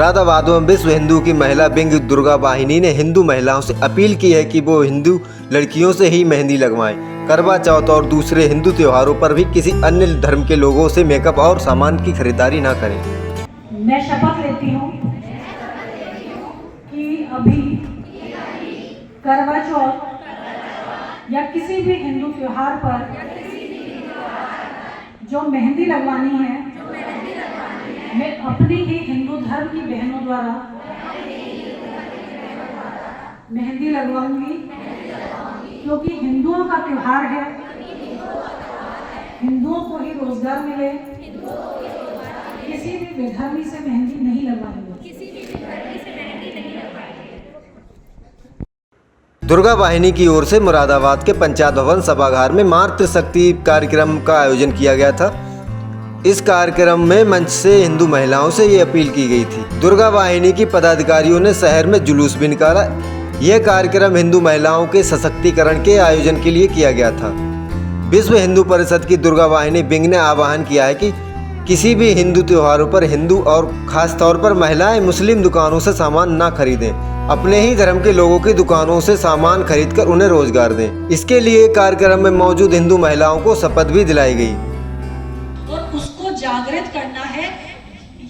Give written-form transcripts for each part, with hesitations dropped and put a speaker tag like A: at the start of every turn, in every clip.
A: मुरादाबाद में विश्व हिंदू की महिला विंग दुर्गा वाहिनी ने हिंदू महिलाओं से अपील की है कि वो हिंदू लड़कियों से ही मेहंदी लगवाएं। करवा चौथ और दूसरे हिंदू त्योहारों पर भी किसी अन्य धर्म के लोगों से मेकअप और सामान की खरीदारी ना करें।
B: मैं शपथ लेती हूँ कि अभी करवा चौथ या किसी भी हिंदू त्योहार पर जो मेहंदी लगवानी है मैं अपनी ही हिंदू धर्म की बहनों द्वारा मेहंदी लगवाऊंगी, क्योंकि हिंदुओं का त्योहार है। हिंदुओं को ही रोजगार मिले, किसी भी विधर्मी से मेहंदी नहीं लगवाएंगे।
A: दुर्गा वाहिनी की ओर से मुरादाबाद के पंचायत भवन सभागार में मातृशक्ति कार्यक्रम का आयोजन किया गया था। इस कार्यक्रम में मंच से हिंदू महिलाओं से ये अपील की गई थी। दुर्गा वाहिनी की पदाधिकारियों ने शहर में जुलूस भी निकाला। यह कार्यक्रम हिंदू महिलाओं के सशक्तिकरण के आयोजन के लिए किया गया था। विश्व हिंदू परिषद की दुर्गा वाहिनी विंग ने आह्वान किया है कि किसी भी हिंदू त्योहारों पर हिंदू और खास तौर पर महिलाएं मुस्लिम दुकानों से सामान ना खरीदें। अपने ही धर्म के लोगों की दुकानों से सामान खरीदकर उन्हें रोजगार दें। इसके लिए कार्यक्रम में मौजूद हिंदू महिलाओं को शपथ भी दिलाई गई
B: और उसको जागृत करना है,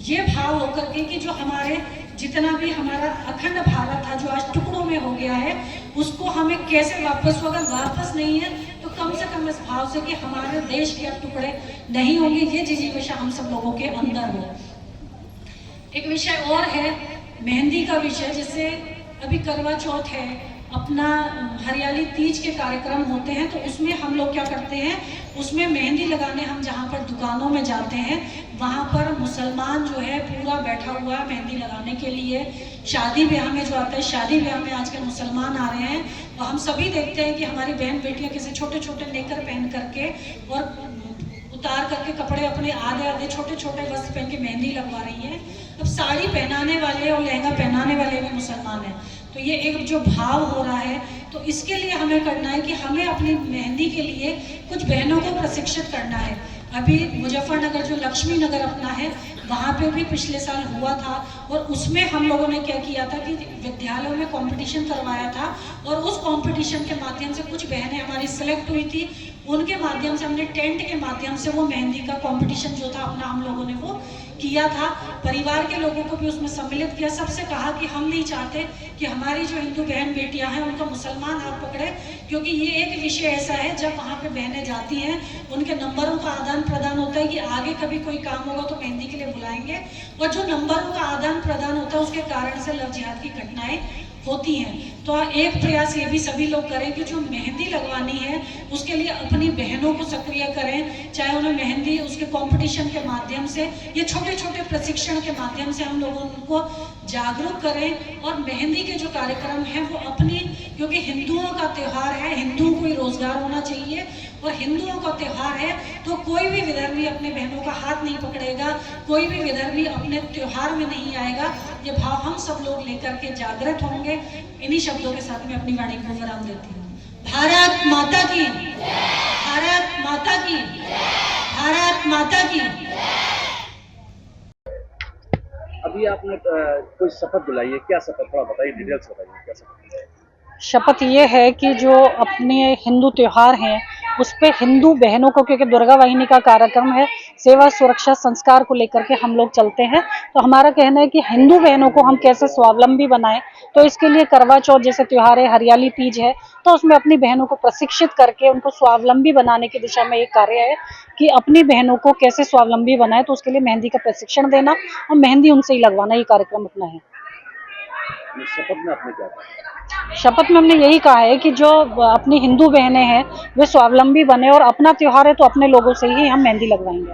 B: ये भाव होकर के कि जो हमारे जितना भी हमारा अखंड भारत था जो आज टुकड़ों में हो गया है, उसको हमें कैसे वापस, अगर वापस नहीं है तो कम से कम इस भाव से कि हमारे देश के अब टुकड़े नहीं होंगे, ये जिज्ञासा हम सब लोगों के अंदर हो। एक विषय और है मेहंदी का विषय, जैसे अभी करवा चौथ है, अपना हरियाली तीज के कार्यक्रम होते हैं, तो उसमें हम लोग क्या करते हैं, उसमें मेहंदी लगाने हम जहाँ पर दुकानों में जाते हैं वहाँ पर मुसलमान जो है पूरा बैठा हुआ है मेहंदी लगाने के लिए। शादी ब्याह में जो आता है, शादी ब्याह में आजकल मुसलमान आ रहे हैं और हम सभी देखते हैं कि हमारी बहन बेटियाँ किसी छोटे छोटे नेकर पहन करके और उतार करके कपड़े अपने आधे आधे छोटे छोटे वस्त्र पहन के मेहंदी लगवा रही हैं। अब साड़ी पहनाने वाले और लहंगा पहनाने वाले भी मुसलमान हैं, तो ये एक जो भाव हो रहा है, तो इसके लिए हमें करना है कि हमें अपनी मेहंदी के लिए कुछ बहनों को प्रशिक्षित करना है। अभी मुजफ्फरनगर जो लक्ष्मी नगर अपना है, वहाँ पे भी पिछले साल हुआ था और उसमें हम लोगों ने क्या किया था कि विद्यालयों में कंपटीशन करवाया था और उस कंपटीशन के माध्यम से कुछ बहनें हमारी सिलेक्ट हुई थी। उनके माध्यम से हमने टेंट के माध्यम से वो मेहंदी का कंपटीशन जो था अपना हम लोगों ने वो किया था। परिवार के लोगों को भी उसमें सम्मिलित किया। सबसे कहा कि हम नहीं चाहते कि हमारी जो हिंदू बहन बेटियां हैं उनका मुसलमान हाथ पकड़े, क्योंकि ये एक विषय ऐसा है जब वहाँ पे बहनें जाती हैं उनके नंबरों का आदान प्रदान होता है कि आगे कभी कोई काम होगा तो मेहंदी के लिए बुलाएंगे, और जो नंबरों का आदान प्रदान होता है उसके कारण से लव जिहाद की घटनाएं होती हैं। तो एक प्रयास ये भी सभी लोग करें कि जो मेहंदी लगवानी है उसके लिए अपनी बहनों को सक्रिय करें, चाहे उन्हें मेहंदी उसके कंपटीशन के माध्यम से या छोटे छोटे प्रशिक्षण के माध्यम से हम लोगों को जागरूक करें। और मेहंदी के जो कार्यक्रम हैं वो अपनी, क्योंकि हिंदुओं का त्यौहार है, हिंदुओं को ही रोजगार होना चाहिए और हिंदुओं का त्यौहार है तो कोई भी विधर्मी अपने बहनों का हाथ नहीं पकड़ेगा, कोई भी विधर्मी अपने त्योहार में नहीं आएगा। ये भाव हम सब लोग लेकर के जागृत होंगे। इन्हीं शब्दों के साथ में अपनी वाणी को विराम देती हूँ। भारत माता की, भारत माता की, भारत माता की।
C: अभी आपने कोई शपथ दिलाई है, क्या शपथ, थोड़ा बताइए, डिटेल्स बताइए क्या शपथ।
D: शपथ ये है कि जो अपने हिंदू त्योहार हैं उस पे हिंदू बहनों को, क्योंकि दुर्गा वाहिनी का कार्यक्रम है, सेवा सुरक्षा संस्कार को लेकर के हम लोग चलते हैं, तो हमारा कहना है कि हिंदू बहनों को हम कैसे स्वावलंबी बनाएं। तो इसके लिए करवा चौथ जैसे त्योहार है, हरियाली तीज है, तो उसमें अपनी बहनों को प्रशिक्षित करके उनको स्वावलंबी बनाने की दिशा में एक कार्य है कि अपनी बहनों को कैसे स्वावलंबी बनाए। तो उसके लिए मेहंदी का प्रशिक्षण देना और मेहंदी उनसे ही लगवाना, ये कार्यक्रम अपना है।
C: शपथ में आपने क्या कहा?
D: शपथ में हमने यही कहा है कि जो अपनी हिंदू बहनें हैं वे स्वावलंबी बने और अपना त्योहार है तो अपने लोगों से ही हम मेहंदी लगवाएंगे।